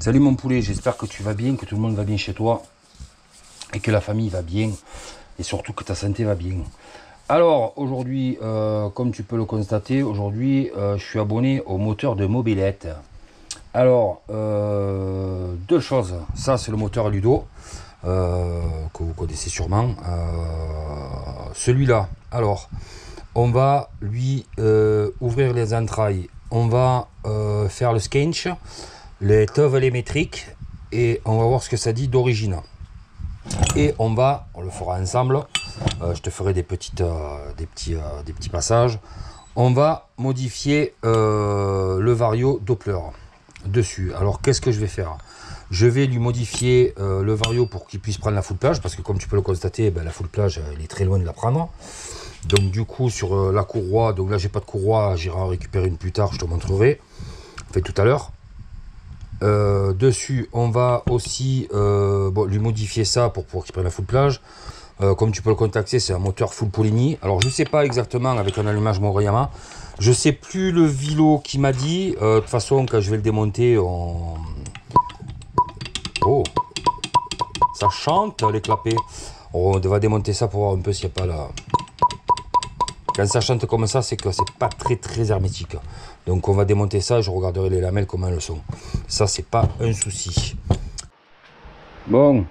Salut mon poulet, j'espère que tu vas bien, que tout le monde va bien chez toi et que la famille va bien et surtout que ta santé va bien. Alors aujourd'hui, comme tu peux le constater, aujourd'hui je suis abonné au moteur de Mobilette. Alors, deux choses. Ça c'est le moteur Ludo que vous connaissez sûrement. Celui-là, alors on va lui ouvrir les entrailles, on va faire le skench, les teuvels métriques et on va voir ce que ça dit d'origine. Et on le fera ensemble. Je te ferai des petits passages. On va modifier le vario Doppler dessus. Alors qu'est-ce que je vais faire? Je vais lui modifier le vario pour qu'il puisse prendre la full plage, parce que comme tu peux le constater, ben, la full plage il est très loin de la prendre. Donc du coup sur la courroie, donc là j'ai pas de courroie, j'irai en récupérer une plus tard, je te montrerai, enfin tout à l'heure. Dessus on va aussi lui modifier ça pour qu'il prenne la full plage. Comme tu peux le contacter, c'est un moteur full Polini. Alors je sais pas exactement avec un allumage Moriyama, je sais plus le vilo qui m'a dit. De toute façon quand je vais le démonter, oh, ça chante les clapets. On va démonter ça pour voir un peu s'il n'y a pas la... Quand ça chante comme ça, c'est que c'est pas très hermétique. Donc on va démonter ça, je regarderai les lamelles comment elles sont. Ça c'est pas un souci. Bon,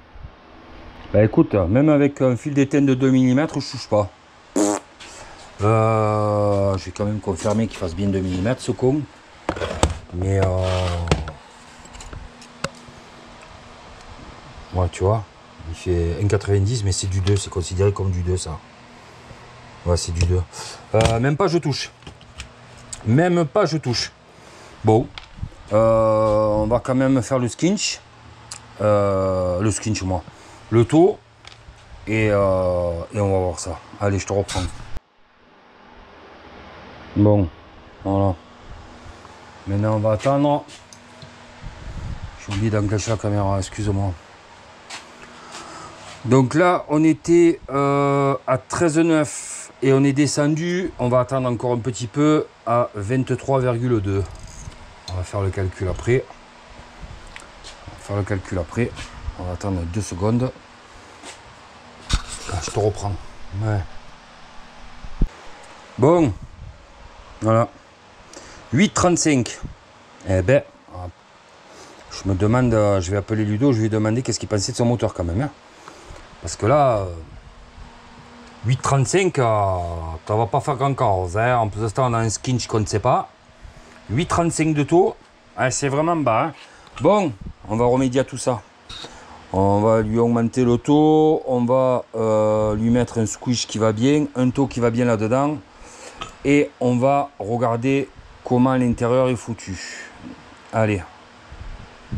bah écoute, même avec un fil d'étain de 2 mm, je touche pas. Je vais quand même confirmer qu'il fasse bien 2 mm ce con. Mais ouais, tu vois, il fait 1,90 mais c'est du 2, c'est considéré comme du 2 ça. Ouais, c'est du 2. Même pas je touche. Même pas je touche. Bon, on va quand même faire le skinch. Moi. Le taux. Et on va voir ça. Allez, je te reprends. Bon, voilà. Maintenant, on va attendre. J'ai oublié d'encacher la caméra, excuse-moi. Donc là, on était à 13,9 et on est descendu. On va attendre encore un petit peu à 23,2. On va faire le calcul après. On va attendre 2 secondes. Je te reprends. Ouais. Bon. Voilà. 8,35. Eh ben, je me demande, je vais appeler Ludo, je vais lui demander qu'est-ce qu'il pensait de son moteur quand même. Hein. Parce que là, 8,35, ça va pas faire grand chose. Hein. En plus de ça, on a un skinch qu'on ne sait pas. 8,35 de taux, c'est vraiment bas. Hein. Bon, on va remédier à tout ça. On va lui augmenter le taux, on va lui mettre un squish qui va bien, un taux qui va bien là-dedans. Et on va regarder comment l'intérieur est foutu. Allez,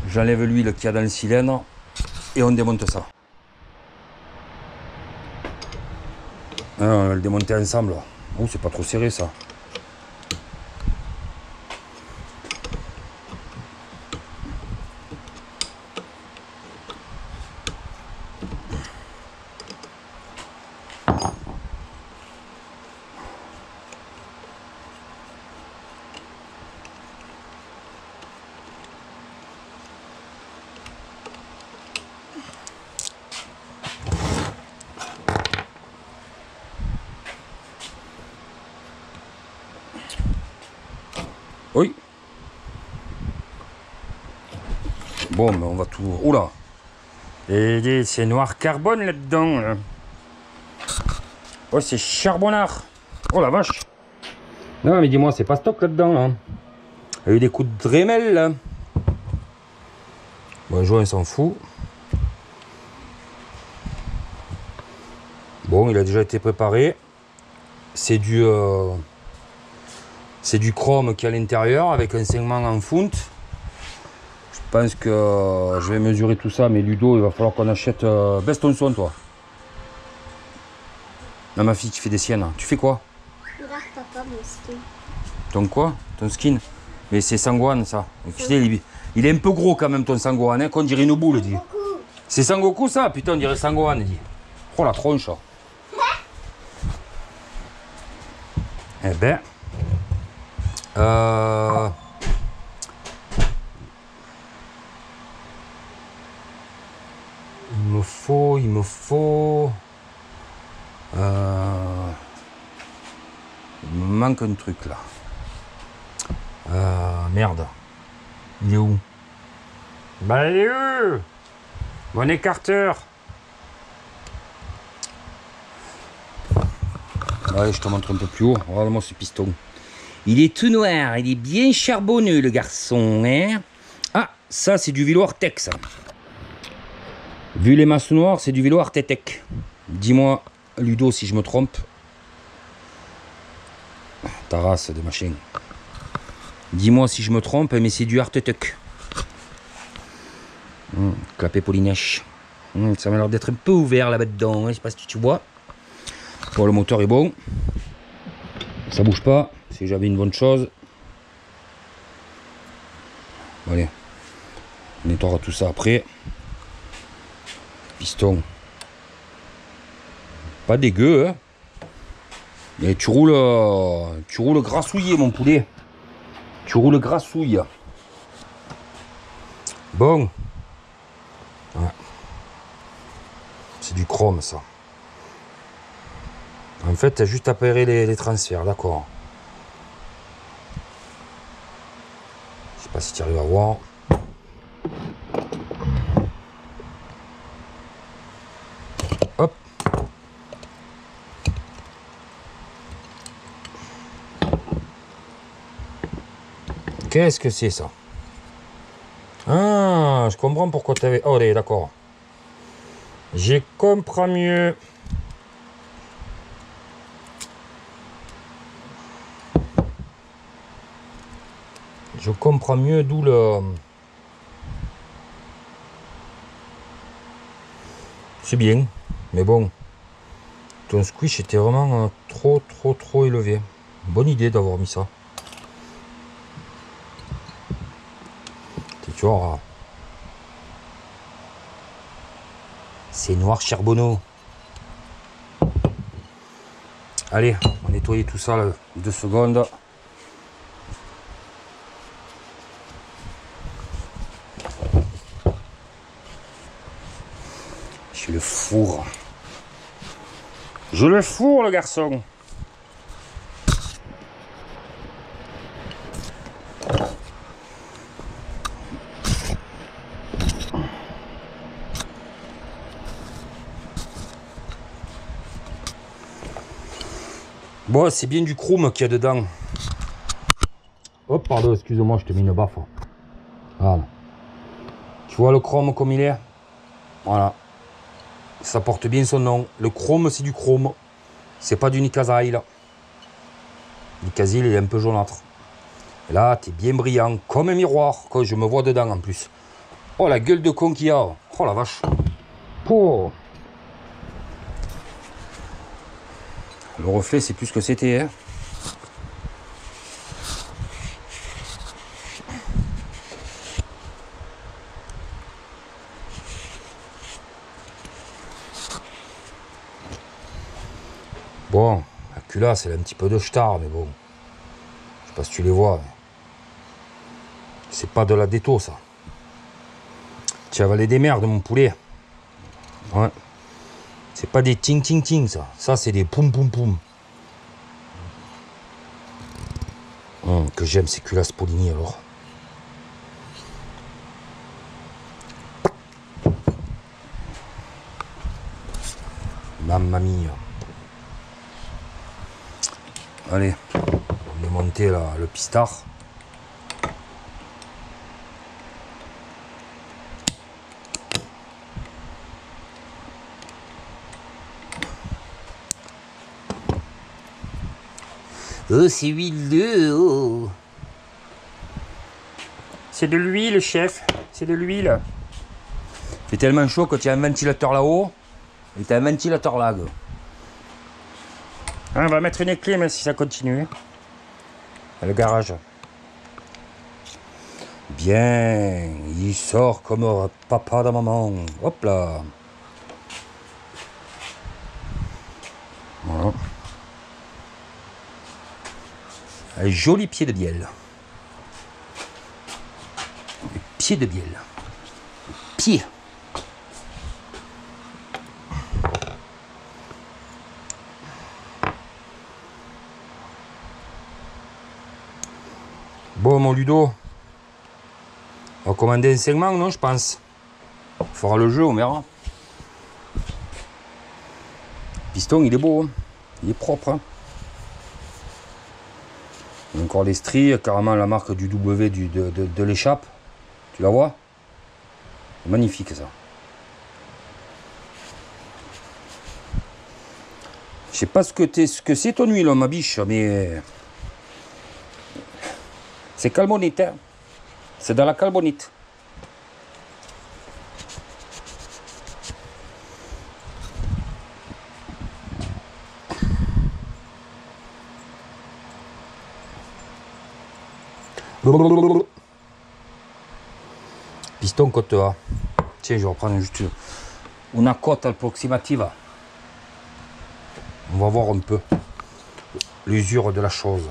j'enlève l'huile qu'il y a dans le cylindre et on démonte ça. On va le démonter ensemble. Oh, c'est pas trop serré ça. Oui. Bon, mais on va tout... Oula. Et c'est noir carbone là-dedans. Là. Oh, c'est charbonnard. Oh la vache. Non, mais dis-moi, c'est pas stock là-dedans. Là. Il y a eu des coups de Dremel là. Bon, joint, il s'en fout. Bon, il a déjà été préparé. C'est du chrome qui est à l'intérieur avec un segment en fonte. Je pense que je vais mesurer tout ça, mais Ludo, il va falloir qu'on achète... baisse ton son, toi. Là, ma fille qui fait des siennes. Tu fais quoi? Regarde, papa, mon skin. Ton quoi? Ton skin? Mais c'est Sangohan, ça. Il est un peu gros quand même, ton Sangohan, hein, qu'on dirait une boule, dit. C'est Sangoku, ça? Putain, on dirait Sangohan, dit. Oh, la tronche. Eh ben... Il me faut... Il me manque un truc là. Merde. Il est où? Bah il est où? Bon écarteur. Allez, je te montre un peu plus haut. Regarde-moi ce piston. Il est tout noir. Il est bien charbonneux, le garçon. Hein, ah, ça, c'est du vélo Artec, ça. Vu les masses noires, c'est du vélo Artec. Dis-moi, Ludo, si je me trompe. Ta race de machin. Dis-moi si je me trompe, mais c'est du Artec. Clapet Polynèche. Ça m'a l'air d'être un peu ouvert là-bas dedans. Hein, je sais pas si tu vois. Bon, le moteur est bon. Ça bouge pas. C'est j'avais une bonne chose. Allez. On nettoiera tout ça après. Piston. Pas dégueu, hein. Mais tu roules grassouillé, mon poulet. Tu roules grassouille. Bon. Ouais. C'est du chrome, ça. En fait, tu as juste à opérer les transferts, d'accord. Je sais pas si tu arrives à voir. Hop. Qu'est-ce que c'est ça? Ah, je comprends pourquoi tu avais... Oh, allez, d'accord. Je comprends mieux. Je comprends mieux d'où le... C'est bien, mais bon. Ton squish était vraiment trop élevé. Bonne idée d'avoir mis ça. Tu vois, c'est noir charbonneau. Allez, on va nettoyer tout ça là, 2 secondes. Je le fourre. Je le fourre, le garçon. Bon, c'est bien du chrome qu'il y a dedans. Hop, pardon, excuse-moi, je te mets une baffe. Voilà. Tu vois le chrome comme il est? Voilà. Ça porte bien son nom. Le chrome, c'est du chrome. C'est pas du Nikkazai, là. Nikkazai, il est un peu jaunâtre. Et là, t'es bien brillant, comme un miroir. Quand je me vois dedans, en plus. Oh, la gueule de con qu'il y a. Oh, la vache. Oh. Le reflet, c'est plus ce que c'était, hein. Bon, la culasse, elle a un petit peu de star, mais bon. Je sais pas si tu les vois. Mais... c'est pas de la déto, ça. Tu as avalé des merdes, mon poulet. Ouais. C'est pas des ting ting ting, ça. Ça, c'est des poum poum poum. Que j'aime ces culasses Polini, alors. Mamma mia. Allez, on va monter là, le pistard. Oh, c'est huileux. Oh. C'est de l'huile, chef. C'est de l'huile. Il fait tellement chaud que tu as un ventilateur là-haut et tu as un ventilateur là. On va mettre une clé, mais si ça continue. Le garage. Bien. Il sort comme papa de maman. Hop là. Voilà. Un joli pied de bielle. Pied de bielle. Pied. Bon, mon Ludo, on va commander un segment, non, je pense. On fera le jeu, on verra. Piston, il est beau, hein. Il est propre. Hein. Encore les stries, carrément la marque du W de l'échappe. Tu la vois? Magnifique ça. Je sais pas ce que c'est ton huile, ma biche, mais c'est carbonite. Hein. C'est dans la carbonite. Piston côte A. Tiens, je vais reprendre juste une cote approximative. On va voir un peu l'usure de la chose.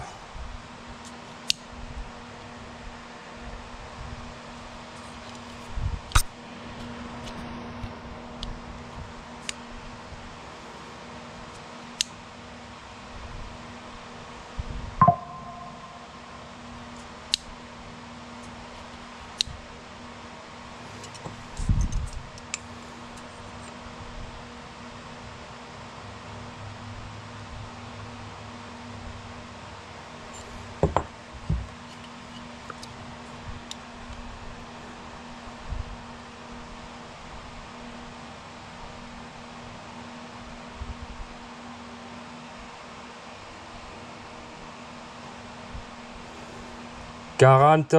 « 40,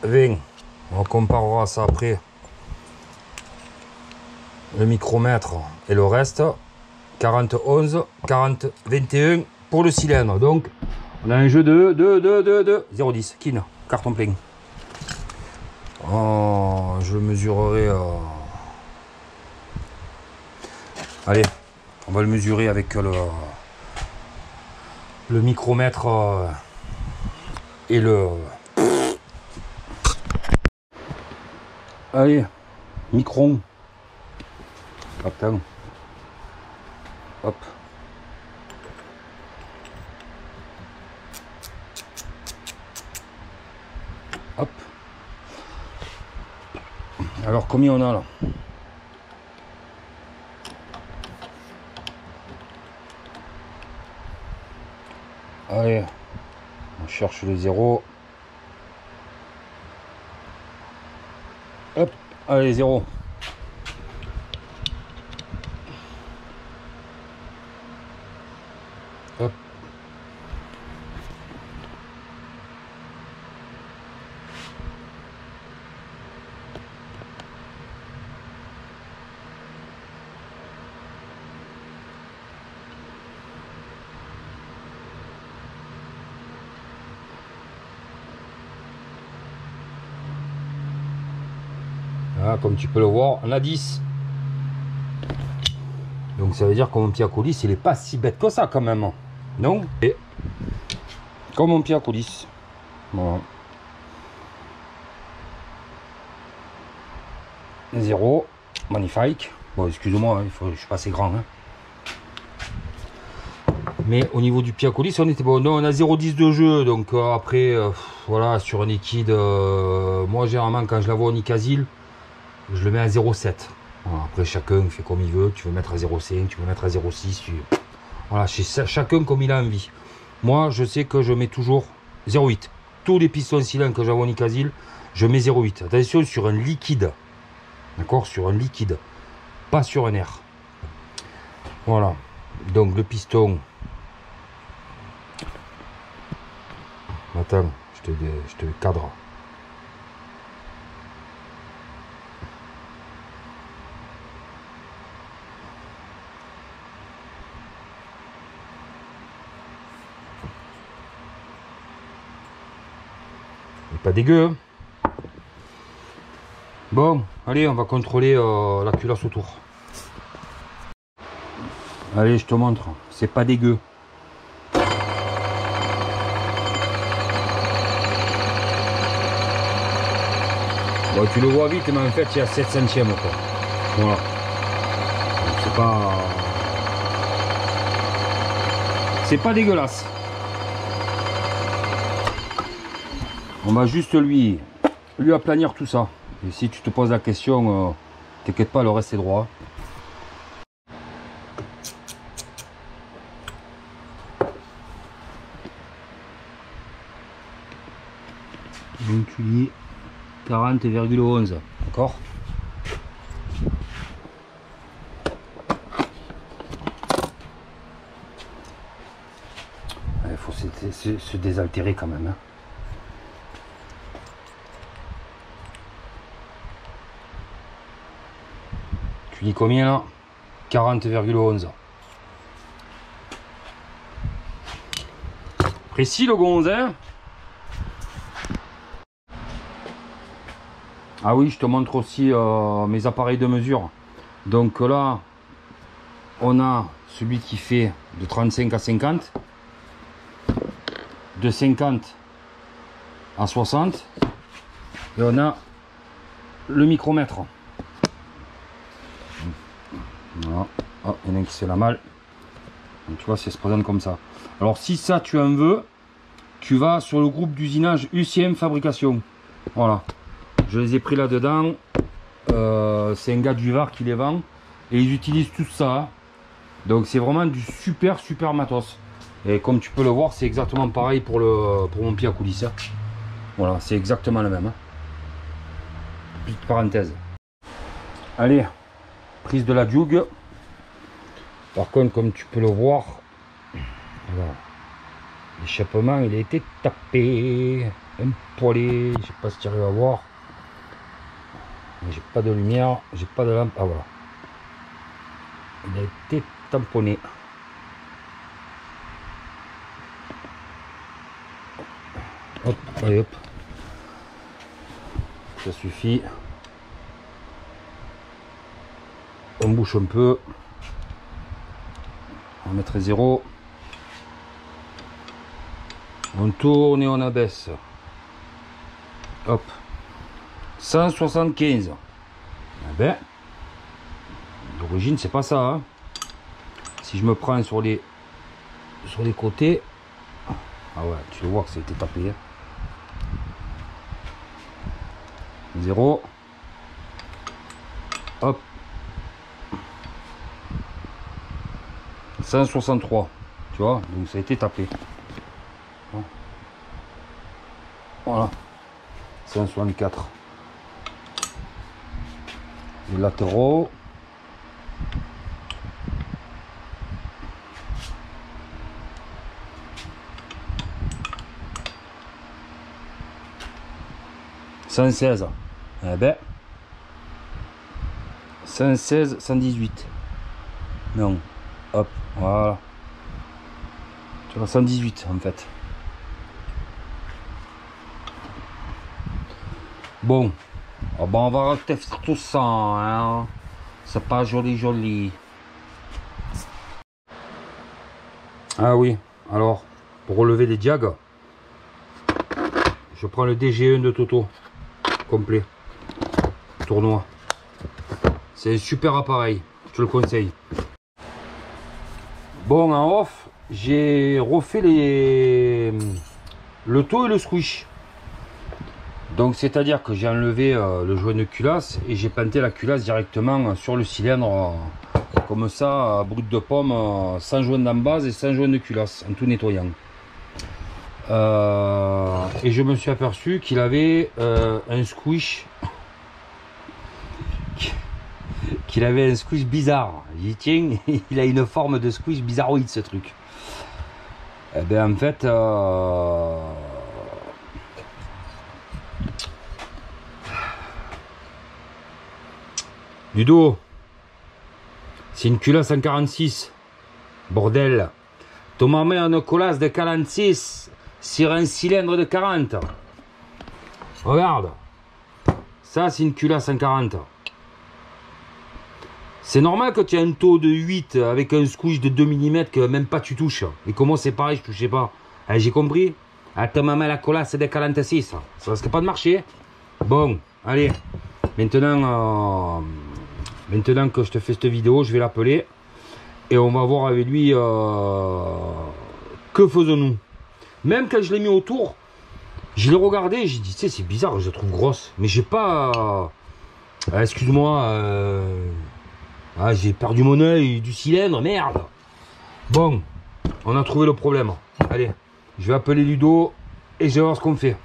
20. On comparera ça après. Le micromètre et le reste. 40, 11, 40, 21 pour le cylindre. Donc, on a un jeu de 0,10. Kin, carton plein. Oh, je le mesurerai. Allez, on va le mesurer avec le micromètre et le. Allez, micron. Attends. Hop. Hop. Alors combien on a là? Allez, on cherche le 0. Hop, allez 0. Hop. Là, comme tu peux le voir, on a 10. Donc ça veut dire que mon pied à coulisse, il est pas si bête que ça quand même. Non? Et comme mon pied à coulisse. Voilà. 0. Magnifique. Bon, excuse-moi, hein, je suis pas assez grand. Hein. Mais au niveau du pied à coulisse, on était bon. Non, on a 0,10 de jeu. Donc après, voilà, sur un liquide, moi généralement quand je la vois en Nicasil, je le mets à 0,7. Voilà, après chacun fait comme il veut. Tu veux mettre à 0,5, tu veux mettre à 0,6. Voilà, chez chacun comme il a envie. Moi, je sais que je mets toujours 0,8. Tous les pistons cylindres que j'avais en Nicasil, je mets 0,8. Attention, sur un liquide. D'accord? Sur un liquide. Pas sur un air. Voilà. Donc le piston. Attends, je te cadre. Pas dégueu. Hein. Bon, allez, on va contrôler la culasse autour. Allez, je te montre. C'est pas dégueu. Bon, tu le vois vite, mais en fait, il y a 7 centièmes. Quoi. Voilà. C'est pas... C'est pas dégueulasse. On va juste lui aplanir tout ça. Et si tu te poses la question, t'inquiète pas, le reste est droit. Donc tu dis 40,11, d'accord? Il faut se désaltérer quand même. Hein. Tu dis combien là? 40,11. Précis le gonze, hein? Ah oui, je te montre aussi mes appareils de mesure. Donc là, on a celui qui fait de 35 à 50, de 50 à 60, et on a le micromètre. Voilà. Oh, il y en a un qui se fait la malle. Donc, tu vois, ça se présente comme ça. Alors si ça tu en veux, tu vas sur le groupe d'usinage UCM Fabrication. Voilà. Je les ai pris là-dedans. C'est un gars du Var qui les vend. Et ils utilisent tout ça. Donc c'est vraiment du super matos. Et comme tu peux le voir, c'est exactement pareil pour mon pied à coulisses. Voilà, c'est exactement le même. Hein. Petite parenthèse. Allez, prise de la jugue. Par contre, comme tu peux le voir, voilà. L'échappement il a été tapé, un poilé, je sais pas si tu arrives à voir. J'ai pas de lumière, j'ai pas de lampe. Ah voilà. Il a été tamponné. Hop, allez hop. Ça suffit. On bouche un peu. On mettrait 0. On tourne et on abaisse. Hop. 175. Eh ben, d'origine, c'est pas ça. Hein. Si je me prends sur les côtés. Ah ouais, tu le vois que ça a été tapé. Hein. 0. Hop. 163. Tu vois, donc ça a été tapé. Voilà. 164. Les latéraux. « 116. Eh ben 116, 118. Non. Hop, voilà. Tu vois, 118 en fait. Bon, oh ben on va tester tout ça, hein. C'est pas joli. Ah oui, alors, pour relever des diags, je prends le DG1 de Toto, complet, tournoi. C'est un super appareil, je te le conseille. Bon, en off, j'ai refait le toe et le squish. Donc c'est à dire que j'ai enlevé le joint de culasse et j'ai planté la culasse directement sur le cylindre comme ça, brut de pomme, sans joint d'embase et sans joint de culasse, en tout nettoyant. Et je me suis aperçu qu'il avait un squish bizarre. J'y tiens, il a une forme de squish bizarroïde ce truc. Et bien en fait Ludo, c'est une culasse en 46. Bordel. Tu m'as mis une culasse de 46 sur un cylindre de 40. Regarde. Ça, c'est une culasse en 40. C'est normal que tu aies un taux de 8 avec un squish de 2 mm que même pas tu touches. Et comment c'est pareil, je touchais pas. Allez, j'ai compris. Ah, tu m'as mis la culasse de 46. Ça risque pas de marcher. Bon, allez. Maintenant que je te fais cette vidéo, je vais l'appeler et on va voir avec lui que faisons-nous. Même quand je l'ai mis autour, Je l'ai regardé, j'ai dit, tu sais, c'est bizarre, je la trouve grosse. Mais j'ai pas... excuse-moi, j'ai perdu mon œil du cylindre, merde. Bon, on a trouvé le problème. Allez, je vais appeler Ludo et je vais voir ce qu'on fait.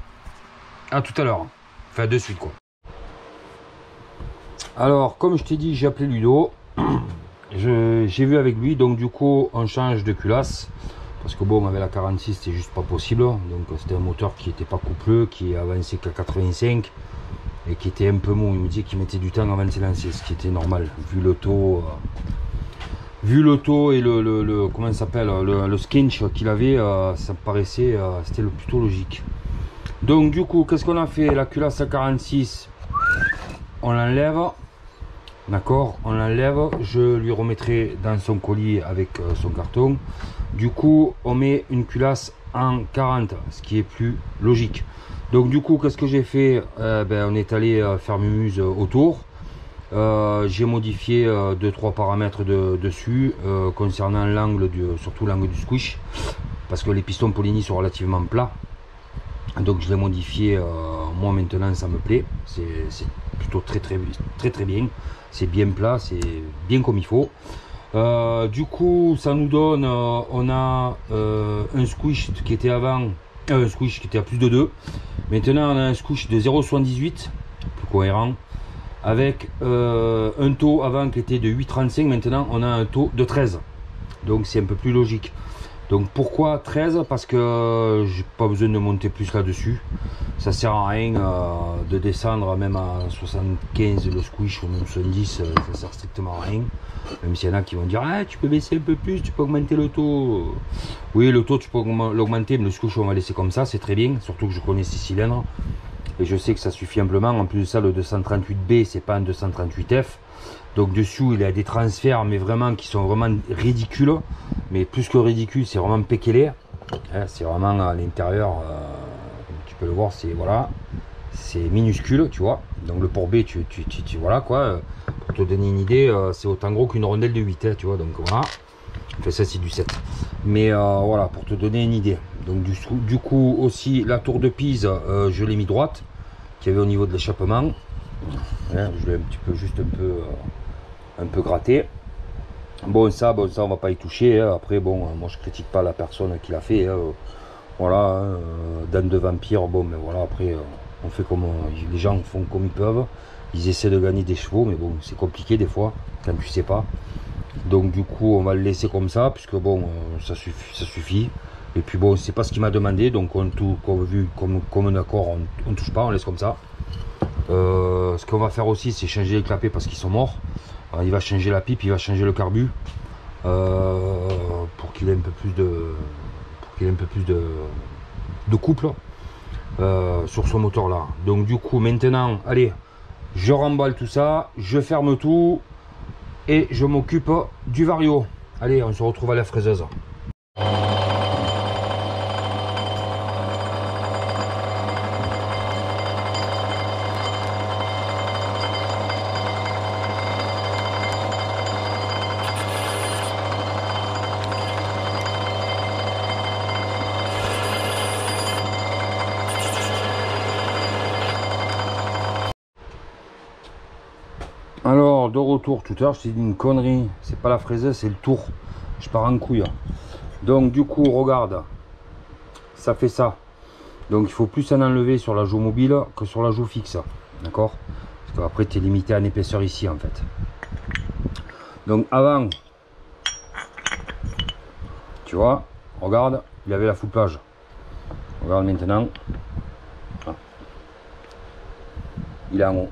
À tout à l'heure. Enfin, de suite, quoi. Alors, comme je t'ai dit, j'ai appelé Ludo. J'ai vu avec lui, donc du coup, on change de culasse. Parce que bon, avec la 46, c'était juste pas possible. Donc, c'était un moteur qui n'était pas coupleux, qui avançait qu'à 85 et qui était un peu mou. Il me disait qu'il mettait du temps avant de se lancer, ce qui était normal, vu le taux. Vu le taux et le comment ça s'appelle, le skinch qu'il avait, ça me paraissait, c'était le plutôt logique. Donc du coup, qu'est-ce qu'on a fait? La culasse à 46, on l'enlève, d'accord, on l'enlève, je lui remettrai dans son colis avec son carton. Du coup, on met une culasse en 40, ce qui est plus logique. Donc du coup, qu'est-ce que j'ai fait? On est allé faire mumuse autour. J'ai modifié 2-3 paramètres dessus concernant l'angle, surtout l'angle du squish, parce que les pistons Polini sont relativement plats. Donc je l'ai modifié, moi maintenant ça me plaît, c'est plutôt très bien, c'est bien plat, c'est bien comme il faut. Du coup ça nous donne, on a un squish qui était avant, un squish qui était à plus de 2, maintenant on a un squish de 0,78, plus cohérent, avec un taux avant qui était de 8,35, maintenant on a un taux de 13, donc c'est un peu plus logique. Donc pourquoi 13? Parce que j'ai pas besoin de monter plus là-dessus. Ça sert à rien de descendre même à 75 le squish ou même 70, ça sert strictement à rien. Même s'il y en a qui vont dire ah, tu peux baisser un peu plus, tu peux augmenter le taux. Oui, le taux tu peux l'augmenter, mais le squish on va laisser comme ça, c'est très bien. Surtout que je connais 6 cylindres et je sais que ça suffit amplement. En plus de ça, le 238B c'est pas un 238F. Donc dessous il y a des transferts mais vraiment qui sont vraiment ridicules, mais plus que ridicule, c'est vraiment pékélé, hein, c'est vraiment à l'intérieur, tu peux le voir, c'est voilà, c'est minuscule, tu vois. Donc le port B, tu voilà quoi, pour te donner une idée, c'est autant gros qu'une rondelle de 8, hein, tu vois. Donc voilà, enfin ça c'est du 7, mais voilà, pour te donner une idée. Donc du coup aussi la tour de Pise, je l'ai mis droite, qui avait au niveau de l'échappement, hein, je l'ai un petit peu, juste un peu gratté. Bon ça on va pas y toucher, hein. Après bon, moi je critique pas la personne qui l'a fait, hein. Voilà, hein, dents de vampire, bon mais voilà, après on fait comme les gens font comme ils peuvent, ils essaient de gagner des chevaux, mais bon c'est compliqué des fois quand tu sais pas. Donc du coup on va le laisser comme ça, puisque bon ça suffit. Et puis bon, c'est pas ce qu'il m'a demandé, donc on tout comme un accord, on touche pas, on laisse comme ça. Ce qu'on va faire aussi, c'est changer les clapets parce qu'ils sont morts. Alors, il va changer la pipe, il va changer le carbu pour qu'il ait un peu plus de couple sur ce moteur là. Donc du coup maintenant, allez, je remballe tout ça, je ferme tout et je m'occupe du vario. Allez, on se retrouve à la fraiseuse. Alors de retour, tout à l'heure je t'ai dit une connerie, c'est pas la fraiseuse, c'est le tour, je pars en couille. Donc du coup regarde, ça fait ça, donc il faut plus en enlever sur la joue mobile que sur la joue fixe, d'accord, parce qu'après tu es limité en épaisseur ici en fait. Donc avant, tu vois, regarde, il avait la full plage, regarde maintenant, il est en haut.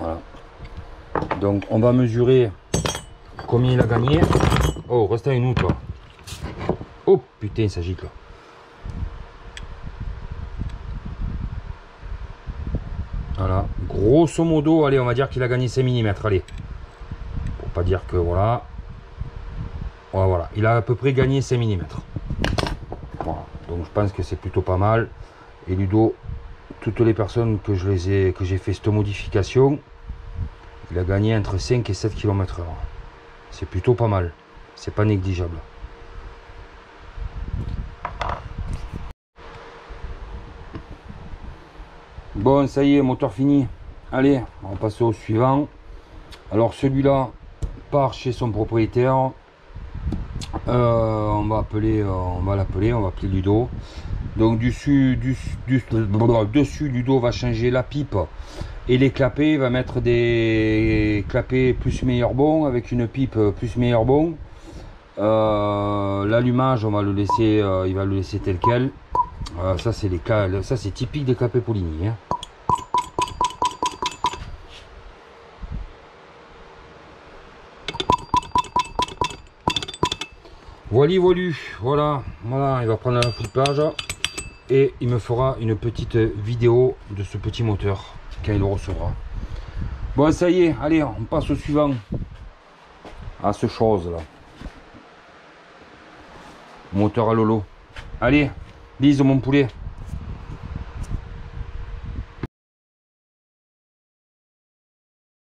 Voilà. Donc on va mesurer combien il a gagné. Oh, reste avec nous toi. Oh putain, ça gicle. Voilà. Grosso modo, allez, on va dire qu'il a gagné 5 mm. Allez. Pour pas dire que voilà. Voilà. Il a à peu près gagné 5 mm. Voilà. Donc je pense que c'est plutôt pas mal. Et Ludo, toutes les personnes que j'ai fait cette modification, il a gagné entre 5 et 7 km/h. C'est plutôt pas mal, c'est pas négligeable. Bon, ça y est, moteur fini. Allez, on va passer au suivant. Alors celui-là part chez son propriétaire. On va l'appeler, on va appeler Ludo. Donc dessus du dos va changer la pipe et les clapets. Il va mettre des clapets plus meilleur bon avec une pipe plus meilleur bon. L'allumage, on va le laisser, il va le laisser tel quel. Ça c'est typique des clapets Poligny, hein. Voilà, il va prendre la flippage et il me fera une petite vidéo de ce petit moteur quand il le recevra. Bon, ça y est, allez, on passe au suivant. À ce chose là. Moteur à lolo. Allez, bisous mon poulet.